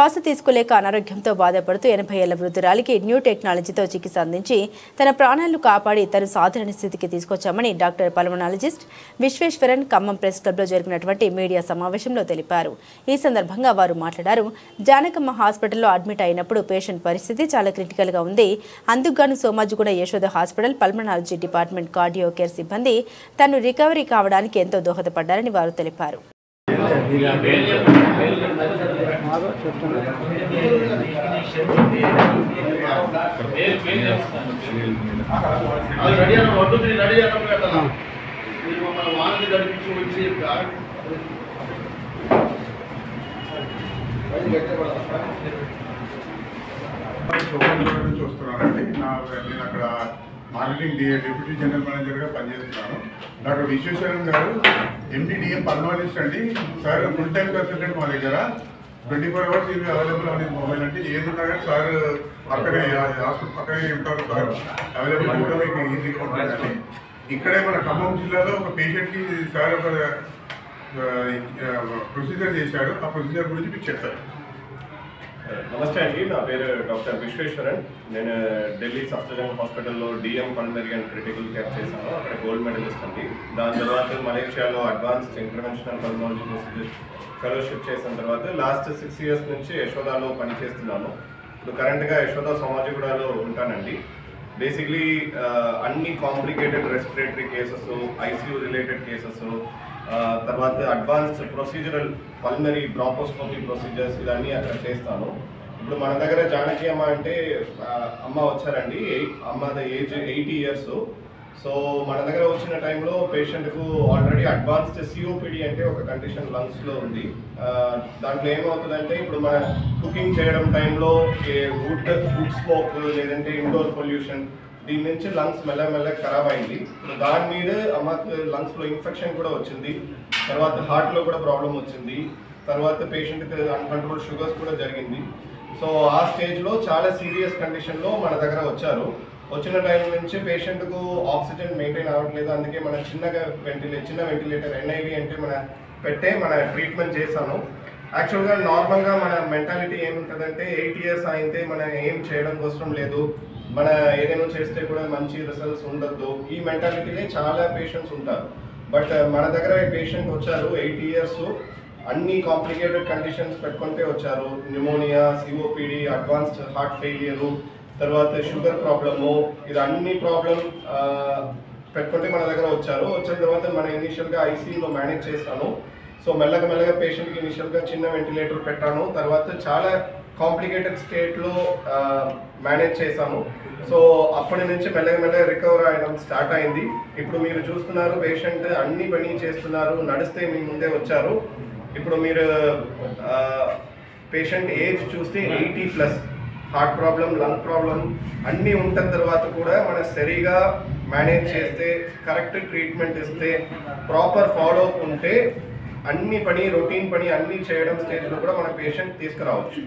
శ్వాస తీసుకోలేక అనారోగ్యంతో బాధపడుతూ 80 ఏళ్ల వృద్ధురాలికి న్యూ టెక్నాలజీతో చికిత్స అందించి తన ప్రాణాలను కాపాడి తను సాధారణ స్థితికి తీసుకొచ్చామని doctor pulmonologist Visweswaran Khammam press క్లబ్లో జరిగినటువంటి మీడియా సమావేశంలో తెలిపారు. ఈ సందర్భంగా వారు మాట్లాడారు. జానకమ్మ హాస్పిటల్లో అడ్మిట్ అయినప్పుడు పేషెంట్ పరిస్థితి చాలా క్రిటికల్గా ఉంది. అందుకుగాను Somajiguda Yashoda hospital pulmonology department cardio care సిబ్బంది తను రికవరీ కావడానికి ఎంతో దోహదపడ్డారని వారు తెలిపారు. మార్కెటింగ్ డిప్యూటీ జనరల్ మేనేజర్గా పనిచేస్తున్నాను. డాక్టర్ విశ్వేశ్వరన్ గారు ఎండిడిఎం పల్మనాలజిస్ట్ అండి. సార్ ఫుల్ టైం కన్సల్టెంట్ మా దగ్గర 24 hours ఇది అవైలబుల్ అనేది మొబైల్ అంటే ఏది ఉన్నా కానీ సార్ పక్కనే హాస్పిటల్ పక్కనే ఉంటారు. సార్ అవైలబుల్ కూడా మీకు ఈజీగా ఉంటుందండి. ఇక్కడే మన ఖమ్మం జిల్లాలో ఒక పేషెంట్కి సార్ ఒక ప్రొసీజర్ చేశాడు. ఆ ప్రొసీజర్ గురించి మీకు చెప్తారు. నమస్తే అండి, నా పేరు డాక్టర్ విశ్వేశ్వరన్. నేను ఢిల్లీ సఫ్దర్జంగ్ హాస్పిటల్లో DM pulmonary and critical care చేశాను. అక్కడ గోల్డ్ మెడలిస్ట్ అండి. దాని తర్వాత మలేషియాలో advanced interventional pulmonology procedure fellowship చేసిన తర్వాత లాస్ట్ 6 years నుంచి యశోదాలో పనిచేస్తున్నాను. ఇప్పుడు కరెంట్గా యశోద సోమాజిగూడలో ఉంటానండి. బేసిక్లీ అన్ని complicated respiratory cases, ICU related cases, తర్వాత advanced procedural pulmonary bronchoscopy procedures ఇవన్నీ అక్కడ చేస్తాను. ఇప్పుడు మన దగ్గర జానకి అమ్మ అంటే అమ్మ వచ్చారండి. అమ్మది ఏజ్ 80 years. సో మన దగ్గర వచ్చిన టైంలో పేషెంట్కు ఆల్రెడీ అడ్వాన్స్డ్ సిఓపిడి అంటే ఒక కండిషన్ లంగ్స్లో ఉంది. దాంట్లో ఏమవుతుందంటే ఇప్పుడు మన కుకింగ్ చేయడం టైంలో వుడ్ స్మోక్ లేదంటే ఇండోర్ పొల్యూషన్ దీని నుంచి లంగ్స్ మెల్లమెల్లగా ఖరాబ్ అయింది. దాని మీద అమ్మకి లంగ్స్లో ఇన్ఫెక్షన్ కూడా వచ్చింది. తర్వాత హార్ట్లో కూడా ప్రాబ్లం వచ్చింది. తర్వాత పేషెంట్కి అన్కంట్రోల్ షుగర్స్ కూడా జరిగింది. సో ఆ స్టేజ్లో చాలా సీరియస్ కండిషన్లో మన దగ్గర వచ్చారు. వచ్చిన టైం నుంచి పేషెంట్కు ఆక్సిజన్ మెయింటైన్ అవ్వట్లేదు. అందుకే మన చిన్న వెంటిలేటర్ ఎన్ఐవి అంటే మన ట్రీట్మెంట్ చేశాను. యాక్చువల్గా నార్మల్గా మన మెంటాలిటీ ఏముంటుందంటే 8 years అయితే మనం ఏం చేయడం కోసం లేదు, మన ఏదైనా చేస్తే కూడా మంచి రిజల్ట్స్ ఉండద్దు, ఈ మెంటాలిటీలే చాలా పేషెంట్స్ ఉంటారు. బట్ మన దగ్గర పేషెంట్ వచ్చారు 80 years, అన్ని కాంప్లికేటెడ్ కండిషన్స్ పెట్టుకుంటే వచ్చారు. న్యూమోనియా, సిఓపిడి, అడ్వాన్స్డ్ హార్ట్ ఫెయిలియరు, తర్వాత షుగర్ ప్రాబ్లము, ఇది అన్ని ప్రాబ్లం పెట్టుకుంటే మన దగ్గర వచ్చారు. వచ్చిన తర్వాత మన ఇనిషియల్గా ఐసీయూలో మేనేజ్ చేస్తాను. సో మెల్లగా పేషెంట్కి ఇనిషియల్గా చిన్న వెంటిలేటర్ పెట్టాను. తర్వాత చాలా కాంప్లికేటెడ్ స్టేట్లో మేనేజ్ చేశాను. సో అప్పటి నుంచి మెల్లగా రికవర్ అవ్వడం స్టార్ట్ అయింది. ఇప్పుడు మీరు చూస్తున్నారు పేషెంట్ అన్ని పని చేస్తున్నారు, నడిస్తే మీ ముందే వచ్చారు. ఇప్పుడు మీరు పేషెంట్ ఏజ్ చూస్తే 80+, హార్ట్ ప్రాబ్లం, లంగ్ ప్రాబ్లం అన్నీ ఉంటున్న తర్వాత కూడా మనం సరిగా మేనేజ్ చేస్తే, కరెక్ట్ ట్రీట్మెంట్ ఇస్తే, ప్రాపర్ ఫాలో అప్ ఉంటే అన్ని పని రొటీన్ పని అన్నీ చేయడం స్టేజ్లో కూడా మన పేషెంట్ తీసుకురావచ్చు.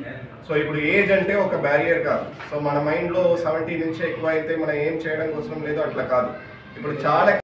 సో ఇప్పుడు ఏజ్ అంటే ఒక బ్యారియర్ కాదు. సో మన మైండ్లో 70 నుంచి ఎక్కువ అయితే మనం ఏం చేయడం కోసం లేదు అట్లా కాదు. ఇప్పుడు చాలా